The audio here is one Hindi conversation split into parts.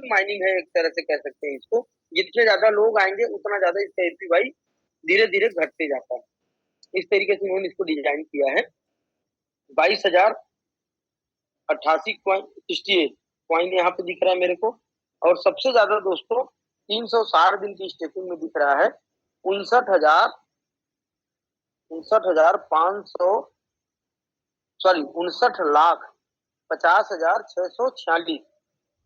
माइनिंग है, एक तरह से कह सकते हैं इसको। जितने ज्यादा लोग आएंगे उतना ज्यादा इसका एपीवाई धीरे धीरे घटते जाता है। इस तरीके से उन्होंने इसको डिजाइन किया है। 22,088 कॉइन, 68 कॉइन यहाँ पे दिख रहा है मेरे को। और सबसे ज्यादा दोस्तों 360 दिन की स्टेकिंग में दिख रहा है 59,500, सॉरी 59,50,646।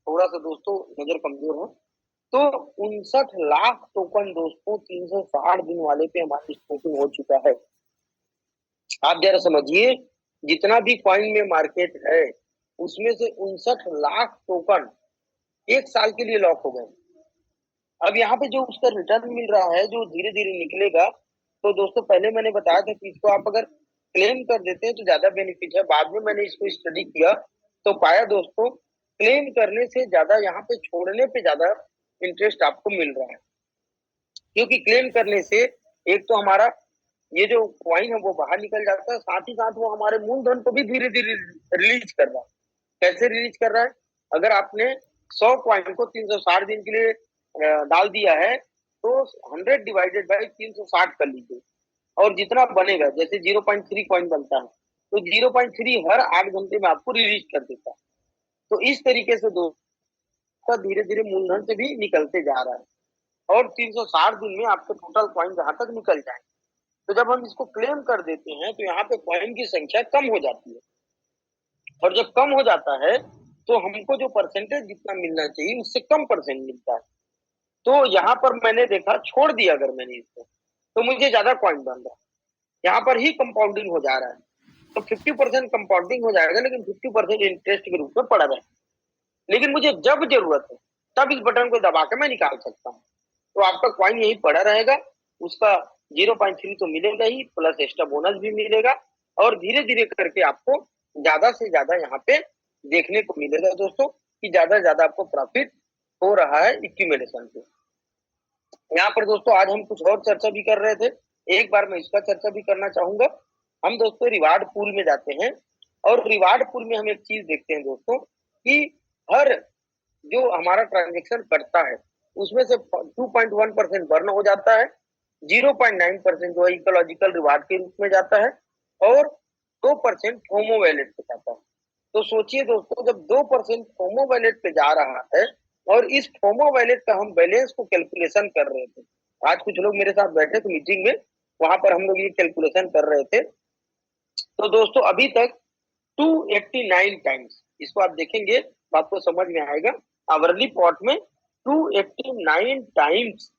थोड़ा सा दोस्तों नजर कमजोर है। तो 59 लाख टोकन दोस्तों 360 दिन वाले पे हमारी स्टोकिंग हो चुका है। आप जरा समझिए, जितना भी कॉइन में मार्केट है उसमें से 59 लाख टोकन एक साल के लिए लॉक हो गए। अब यहाँ पे जो उसका रिटर्न मिल रहा है जो धीरे धीरे निकलेगा, तो दोस्तों पहले मैंने बताया था कि इसको आप अगर क्लेम कर देते हैं तो ज्यादा बेनिफिट है। बाद में मैंने इसको स्टडी किया तो पाया दोस्तों क्लेम करने से ज्यादा यहाँ पे छोड़ने पे ज्यादा इंटरेस्ट आपको मिल रहा है। क्योंकि क्लेम करने से एक तो हमारा ये जो कॉइन है वो बाहर निकल जाता है, साथ ही साथ वो हमारे मूलधन को भी धीरे धीरे रिलीज कर रहा है। कैसे रिलीज कर रहा है? अगर आपने 100 कॉइन को 360 दिन के लिए डाल दिया है तो 100 डिवाइडेड बाई 360 कर लीजिए, और जितना बनेगा, जैसे 0.3 कॉइन बनता है तो 0.3 हर 8 घंटे में आपको रिलीज कर देता है। तो इस तरीके से दोस्तों धीरे धीरे मूलधन से भी निकलते जा रहा है, और 360 दिन में आपके टोटल कॉइन जहां तक निकल जाए। तो जब हम इसको क्लेम कर देते हैं तो यहाँ पे कॉइन की संख्या कम हो जाती है, और जब कम हो जाता है तो हमको जो परसेंटेज जितना मिलना चाहिए उससे कम परसेंट मिलता है। तो यहाँ पर मैंने देखा, छोड़ दिया अगर मैंने इसको तो मुझे ज्यादा कॉइन बन रहा है, यहाँ पर ही कंपाउंडिंग हो जा रहा है। तो 50% कंपाउंडिंग हो जाएगा, लेकिन 50% इंटरेस्ट के रूप में पड़ा रहेगा। लेकिन मुझे जब जरूरत है तब इस बटन को दबा के मैं निकाल सकता हूँ। तो आपका कॉइन यही पड़ा रहेगा, उसका 0.3 तो मिलेगा ही, प्लस एक्स्ट्रा बोनस भी मिलेगा, और धीरे धीरे करके आपको ज्यादा से ज्यादा यहाँ पे देखने को मिलेगा दोस्तों कि ज्यादा से ज्यादा आपको प्रॉफिट हो रहा है एक्यूमुलेशन पे। यहाँ पर दोस्तों आज हम कुछ और चर्चा भी कर रहे थे, एक बार मैं इसका चर्चा भी करना चाहूंगा। हम दोस्तों रिवार्ड पूल में जाते हैं, और रिवार्ड पूल में हम एक चीज देखते हैं दोस्तों कि हर जो हमारा ट्रांजेक्शन करता है उसमें से 2.1% बर्न हो जाता है, 0.9% जो इकोलॉजिकल रिवार्ड के रूप में जाता है, और 2% फोमो वैलेट पे जाता है। तो सोचिए दोस्तों, जब 2% फोमो वैलेट पे जा रहा है, और इस फोमो वैलेट का हम बैलेंस को कैलकुलेशन कर रहे थे। आज कुछ लोग मेरे साथ बैठे थे मीटिंग में, वहां पर हम लोग ये कैलकुलेशन कर रहे थे। तो दोस्तों अभी तक 289 टाइम्स, इसको आप देखेंगे तो आपको समझ में आएगा, आवरली पॉट में 289 टाइम्स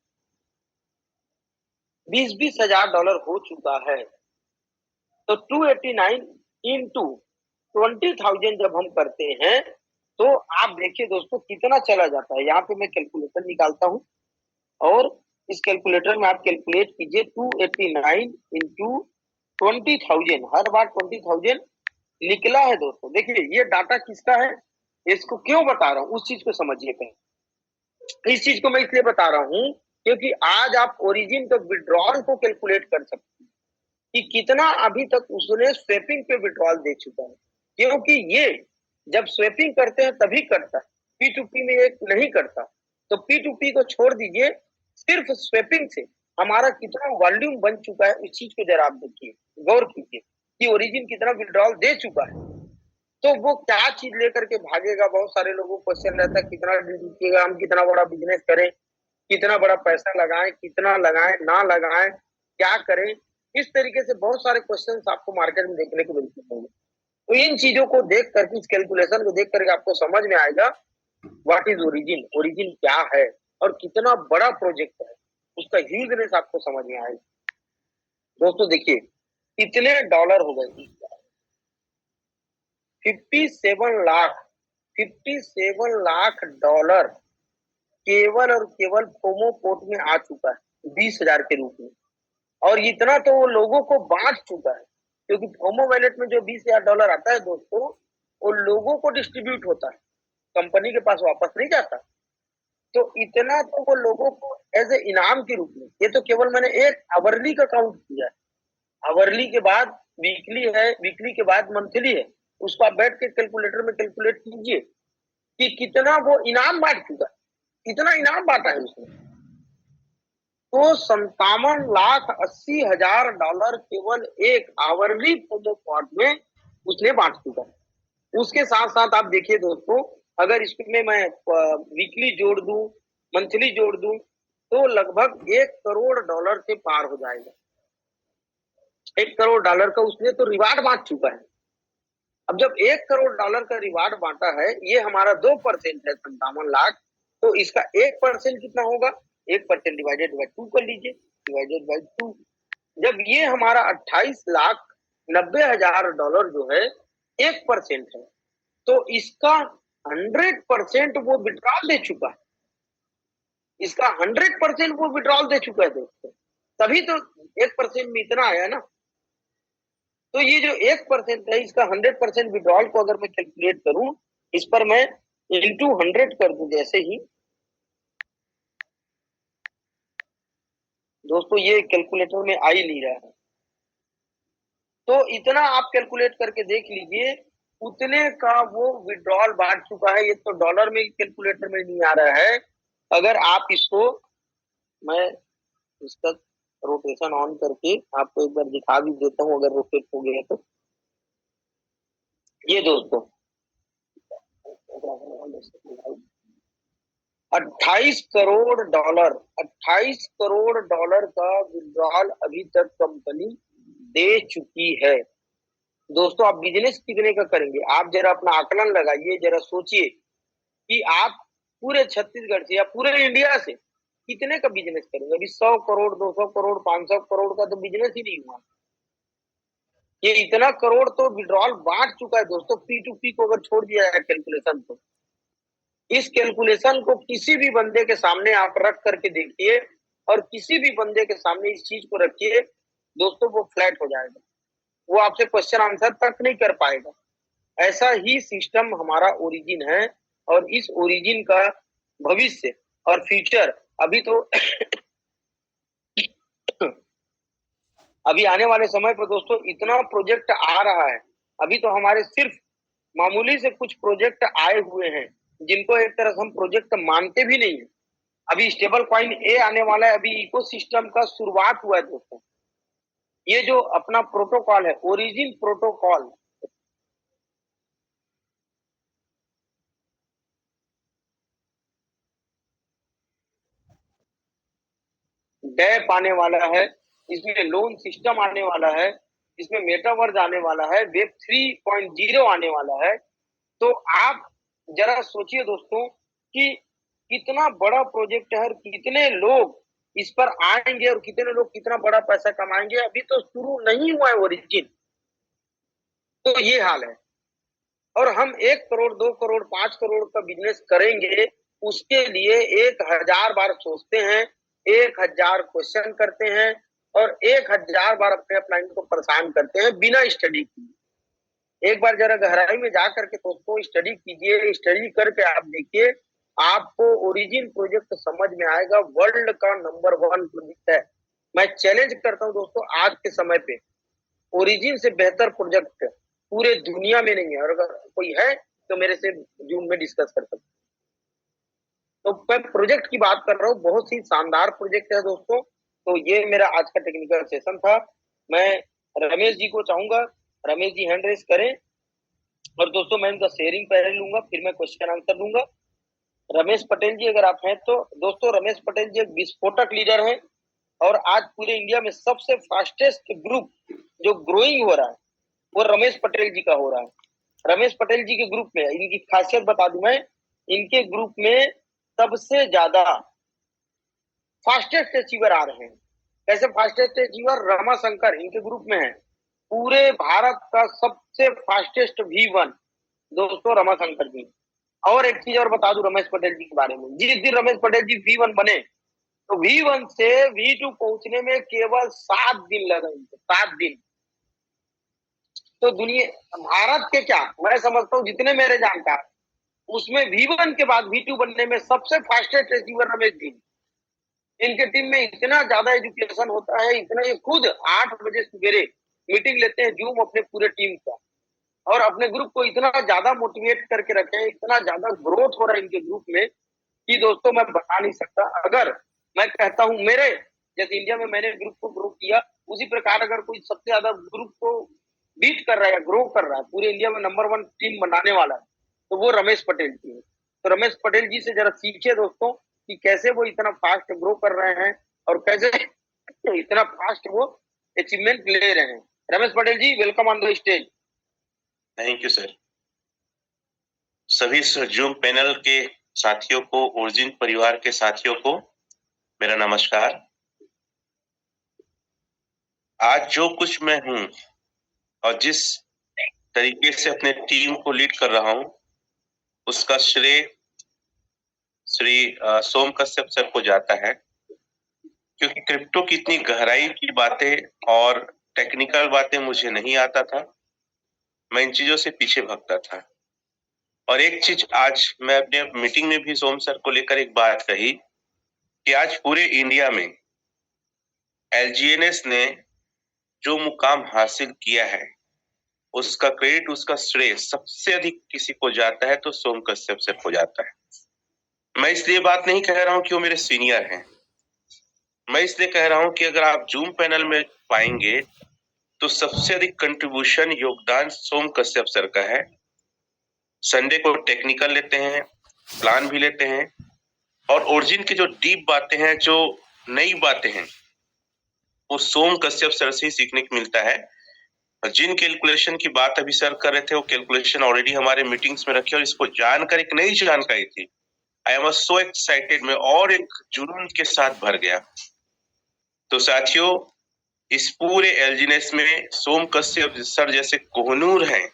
20-20 हजार डॉलर हो चुका है। तो 289 इंटू 20,000 जब हम करते हैं तो आप देखिए दोस्तों कितना चला जाता है। यहाँ पे मैं कैलकुलेटर निकालता हूँ, और इस कैलकुलेटर में आप कैलकुलेट कीजिए 289 इंटू 20,000, हर बार 20,000 निकला है दोस्तों। देखिए ये डाटा किसका है, इसको क्यों बता रहा हूँ उस चीज को समझिए पहले। इस चीज को मैं इसलिए बता रहा हूँ क्योंकि आज आप ओरिजिन का विड्रॉल को कैलकुलेट कर सकते हैं कि कितना अभी तक उसने स्वेपिंग पे विड्रॉल दे चुका है। क्योंकि ये जब स्वेपिंग करते हैं तभी करता है, P2P में एक नहीं करता। तो P2P को छोड़ दीजिए, सिर्फ स्वेपिंग से हमारा कितना वॉल्यूम बन चुका है, उस चीज को जरा आप देखिए, गौर कीजिए कि ओरिजिन कितना विड्रॉल दे चुका है। तो वो क्या चीज लेकर के भागेगा। बहुत सारे लोगों को क्वेश्चन रहता है कितना दीजिएगा, हम कितना बड़ा बिजनेस करें, कितना बड़ा पैसा लगाएं, कितना लगाएं, ना लगाएं, क्या करें। इस तरीके से बहुत सारे क्वेश्चंस आपको मार्केट में देखने को मिलते होंगे। तो इन चीजों को देख करके, इस कैलकुलेशन को देख करके आपको समझ में आएगा व्हाट इज ओरिजिन, ओरिजिन क्या है और कितना बड़ा प्रोजेक्ट है, उसका ह्यूजनेस आपको समझ में आएगा। दोस्तों देखिए कितने डॉलर हो गए, 57 लाख, 57 लाख डॉलर केवल और केवल प्रोमो कोड में आ चुका है 20,000 के रूप में। और इतना तो वो लोगों को बांट चुका है, क्योंकि प्रोमो वैलेट में जो 20,000 डॉलर आता है दोस्तों, वो लोगों को डिस्ट्रीब्यूट होता है, कंपनी के पास वापस नहीं जाता। तो इतना तो वो लोगों को एज ए इनाम के रूप में, ये तो केवल मैंने एक आवरली का काउंट किया है। आवरली के बाद वीकली है, वीकली के बाद मंथली है, उसको आप बैठ के कैलकुलेटर में कैलकुलेट कीजिए। कि कितना वो इनाम बांट चुका है, इतना इनाम बांटा है उसने। तो 57,80,000 केवल एक आवरली प्रोमो कोड में उसने बांट चुका है। उसके साथ साथ आप देखिए दोस्तों, अगर इसमें मैं वीकली जोड़ दूं, मंथली जोड़ दूं, तो लगभग $1 करोड़ के पार हो जाएगा। $1 करोड़ का उसने तो रिवार्ड बांट चुका है। अब जब $1 करोड़ का रिवार्ड बांटा है, ये हमारा 2% है 57 लाख, तो इसका 1% कितना होगा? 1% डिवाइडेड बाई 2 कर लीजिए, डिवाइडेड बाई 2। जब ये हमारा 28,90,000 जो है 1% है, तो इसका 100% वो विड्रॉल दे चुका है। इसका 100% वो विड्रॉल दे चुका है दोस्तों, तभी तो 1% में इतना आया ना। तो ये जो 1% है, इसका 100% विड्रॉल को अगर मैं कैलकुलेट करूं, इस पर मैं इंटू 100 कर दूं, जैसे ही दोस्तों ये कैलकुलेटर में आ ही नहीं रहा है, तो इतना आप कैलकुलेट करके देख लीजिए, उतने का वो विड्रॉल बांट चुका है। ये तो डॉलर में कैलकुलेटर में नहीं आ रहा है। अगर आप इसको, मैं इसका रोटेशन ऑन करके आपको एक बार दिखा भी देता हूं, अगर रोटेट हो गया तो। ये दोस्तों 28 करोड़ डॉलर, $28 करोड़ का विड्रॉल अभी तक कंपनी दे चुकी है। दोस्तों आप बिजनेस कितने का करेंगे? आप जरा अपना आकलन लगाइए, जरा सोचिए कि आप पूरे छत्तीसगढ़ से या पूरे इंडिया से कितने का बिजनेस करेंगे। अभी 100 करोड़, 200 करोड़, 500 करोड़ का तो बिजनेस ही नहीं हुआ। ये इतना करोड़ तो विड्रॉल बांट चुका है दोस्तों। P2P को अगर छोड़ दिया है कैलकुलेशन, तो इस कैलकुलेशन को किसी भी बंदे के सामने आप रख करके देखिए, और किसी भी बंदे के सामने इस चीज को रखिए दोस्तों, वो फ्लैट हो जाएगा। वो आपसे क्वेश्चन आंसर तक नहीं कर पाएगा। ऐसा ही सिस्टम हमारा ओरिजिन है, और इस ओरिजिन का भविष्य और फ्यूचर अभी तो अभी आने वाले समय पर दोस्तों इतना प्रोजेक्ट आ रहा है। अभी तो हमारे सिर्फ मामूली से कुछ प्रोजेक्ट आए हुए हैं, जिनको एक तरह से हम प्रोजेक्ट मानते भी नहीं है। अभी स्टेबल कॉइन ए आने वाला है, अभी इकोसिस्टम का शुरुआत हुआ है दोस्तों। ये जो अपना प्रोटोकॉल है, ओरिजिन प्रोटोकॉल, डैप आने वाला है, इसमें लोन सिस्टम आने वाला है, इसमें मेटावर्स आने वाला है, वेब 3.0 आने वाला है। तो आप जरा सोचिए दोस्तों कि कितना बड़ा प्रोजेक्ट है, और कितने लोग इस पर आएंगे, और कितने लोग कितना बड़ा पैसा कमाएंगे। अभी तो शुरू नहीं हुआ है ओरिजिन, तो ये हाल है। और हम 1 करोड़, 2 करोड़, 5 करोड़ का बिजनेस करेंगे, उसके लिए 1,000 बार सोचते हैं, 1,000 क्वेश्चन करते हैं, और 1,000 बार अपने अपलाइन को परेशान करते हैं बिना स्टडी किए। एक बार जरा गहराई में जा करके दोस्तों स्टडी कीजिए, स्टडी करके आप देखिए, आपको ओरिजिन प्रोजेक्ट समझ में आएगा। वर्ल्ड का नंबर 1 प्रोजेक्ट है। मैं चैलेंज करता हूं दोस्तों, आज के समय पे ओरिजिन से बेहतर प्रोजेक्ट पूरे दुनिया में नहीं है, और अगर कोई है तो मेरे से जूम में डिस्कस कर सकते। तो मैं प्रोजेक्ट की बात कर रहा हूँ, बहुत ही शानदार प्रोजेक्ट है दोस्तों। तो ये मेरा आज का टेक्निकल सेशन था। मैं रमेश जी को चाहूंगा, रमेश जी हैंड रेस करें, और दोस्तों मैं इनका शेयरिंग पहले लूंगा, फिर मैं क्वेश्चन आंसर लूंगा। रमेश पटेल जी अगर आप हैं तो। दोस्तों रमेश पटेल जी एक विस्फोटक लीडर हैं, और आज पूरे इंडिया में सबसे फास्टेस्ट ग्रुप जो ग्रोइंग हो रहा है, वो रमेश पटेल जी का हो रहा है। रमेश पटेल जी के ग्रुप में इनकी खासियत बता दूं मैं, इनके ग्रुप में सबसे ज्यादा फास्टेस्ट अचीवर आ रहे हैं। कैसे फास्टेस्ट अचीवर? रमा शंकर इनके ग्रुप में है। पूरे भारत का सबसे फास्टेस्ट V1 दोस्तों रमा शंकर जी। और एक चीज और बता दूं रमेश पटेल जी के बारे में, जिस दिन रमेश पटेल जी V1 बने, तो V1 से V2 पहुंचने में केवल 7 दिन लगे, 7 दिन। तो दुनिया, भारत के क्या, मैं समझता हूँ जितने मेरे जानकार, उसमें V1 के बाद V2 बनने में सबसे फास्टेस्ट अचीवर रमेश जी। इनके टीम में इतना ज्यादा एजुकेशन होता है, इतना, ये खुद 8 बजे सवेरे मीटिंग लेते हैं जूम अपने पूरे टीम का, और अपने ग्रुप को इतना ज्यादा मोटिवेट करके रखे, इतना ज्यादा ग्रोथ हो रहा है इनके ग्रुप में कि दोस्तों मैं बता नहीं सकता। अगर मैं कहता हूं मेरे जैसे इंडिया में मैंने ग्रुप को ग्रो किया, उसी प्रकार अगर कोई सबसे ज्यादा ग्रुप को बीट कर रहा है, ग्रो कर रहा है, पूरे इंडिया में नंबर 1 टीम बनाने वाला है, तो वो रमेश पटेल जी है। तो रमेश पटेल जी से जरा सीखिए दोस्तों कि कैसे वो इतना फास्ट ग्रो कर रहे हैं और कैसे इतना फास्ट वो अचीवमेंट ले रहे हैं। Ramesh Patel ji, welcome on the stage. Thank you sir. सभी जूम पैनल के साथियों को, ओरिजिन परिवार के साथियों को मेरा नमस्कार। आज जो कुछ मैं हूं और जिस तरीके से अपने टीम को लीड कर रहा हूं, उसका श्रेय श्री सोम कश्यप सर को जाता है, क्योंकि क्रिप्टो की इतनी गहराई की बातें और टेक्निकल बातें मुझे नहीं आता था। मैं इन चीजों से पीछे भागता था। और एक चीज आज मैं अपने मीटिंग में भी सोम सर को लेकर एक बात कही कि आज पूरे इंडिया में एलजीएनएस ने जो मुकाम हासिल किया है, उसका क्रेडिट, उसका श्रेय सबसे अधिक किसी को जाता है तो सोम कश्यप सर को जाता है। मैं इसलिए बात नहीं कह रहा हूं कि वो मेरे सीनियर हैं, मैं इसलिए कह रहा हूं कि अगर आप जूम पैनल में पाएंगे तो सबसे अधिक कंट्रीब्यूशन, योगदान सोम कश्यप सर का है। संडे को टेक्निकल लेते हैं, प्लान भी लेते हैं, और ओरिजिन की जो डीप बातें हैं, जो नई बातें हैं, वो सोम कश्यप सर से ही सीखने को मिलता है। जिन कैलकुलेशन की बात अभी सर कर रहे थे, वो कैलकुलेशन ऑलरेडी हमारे मीटिंग्स में रखे और इसको जानकर एक नई जानकारी थी। आई एम सो एक्साइटेड, में और एक जुनून के साथ भर गया। तो साथियों, इस पूरे एलजीनेस में सोम कश्यप सर जैसे कोहनूर हैं,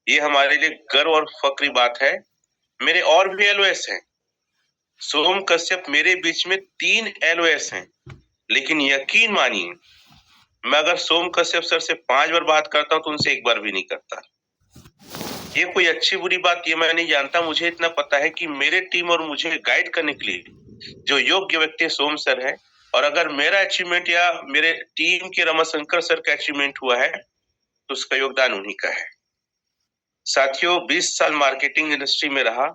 ये हमारे लिए गर्व और फक्र की बात है। मेरे और भी एलओएस हैं, सोम कश्यप मेरे बीच में 3 एलओएस हैं, लेकिन यकीन मानिए मैं अगर सोम कश्यप सर से 5 बार बात करता हूं तो उनसे एक बार भी नहीं करता। ये कोई अच्छी बुरी बात ये मैं नहीं जानता, मुझे इतना पता है कि मेरे टीम और मुझे गाइड करने के लिए जो योग्य व्यक्ति सोम सर है, और अगर मेरा अचीवमेंट या मेरे टीम के रमाशंकर सर का अचीवमेंट हुआ है तो उसका योगदान उन्हीं का है। साथियों, 20 साल मार्केटिंग इंडस्ट्री में रहा,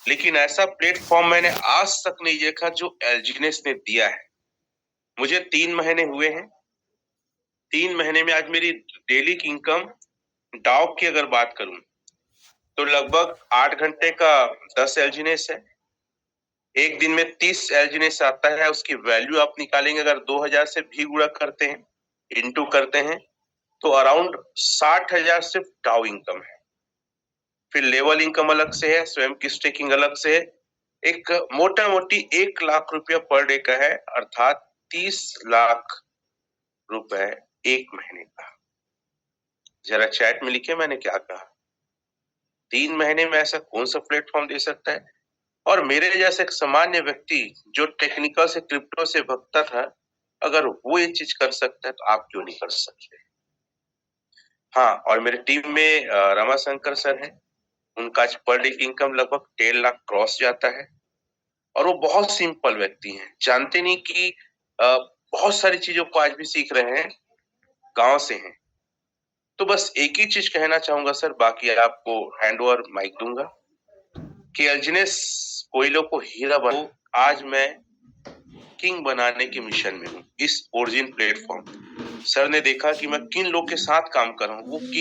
लेकिन ऐसा प्लेटफॉर्म मैंने आज तक नहीं देखा जो एलजीनेस ने दिया है। मुझे 3 महीने हुए हैं। 3 महीने में आज मेरी डेली की इनकम डाउ की अगर बात करूं तो लगभग 8 घंटे का 10 एलजीनेस है। एक दिन में 30 एलजीनेस आता है। उसकी वैल्यू आप निकालेंगे, अगर 2000 से भी गुणा करते हैं, इंटू करते हैं, तो अराउंड 60,000 सिर्फ डाउ इनकम है। फिर लेवल इनकम अलग से है, स्वयं की स्टेकिंग अलग से है। एक मोटा मोटी 1 लाख रुपया पर डे का है, अर्थात 30 लाख रुपए एक महीने का। जरा चैट में लिखिए मैंने क्या कहा। 3 महीने में ऐसा कौन सा प्लेटफॉर्म दे सकता है? और मेरे जैसे एक सामान्य व्यक्ति जो टेक्निकल से, क्रिप्टो से भगता था, अगर वो ये चीज कर सकता है तो आप क्यों नहीं कर सकते? हाँ, और मेरे टीम में रमाशंकर सर हैं। उनका आज पर डे की इनकम लगभग 1.5 लाख क्रॉस जाता है, और वो बहुत सिंपल व्यक्ति हैं, जानते नहीं कि बहुत सारी चीजों को आज भी सीख रहे हैं, गांव से हैं। तो बस एक ही चीज कहना चाहूंगा सर, बाकी आपको हैंड ओवर माइक दूंगा कि एलजीनेस कोयलों को हीरा बनो। आज मैं किंग बनाने के मिशन में हूँ इस ओरिजिन प्लेटफॉर्म। सर ने देखा कि मैं किन लोग के साथ काम कर रहा हूँ, वो किंग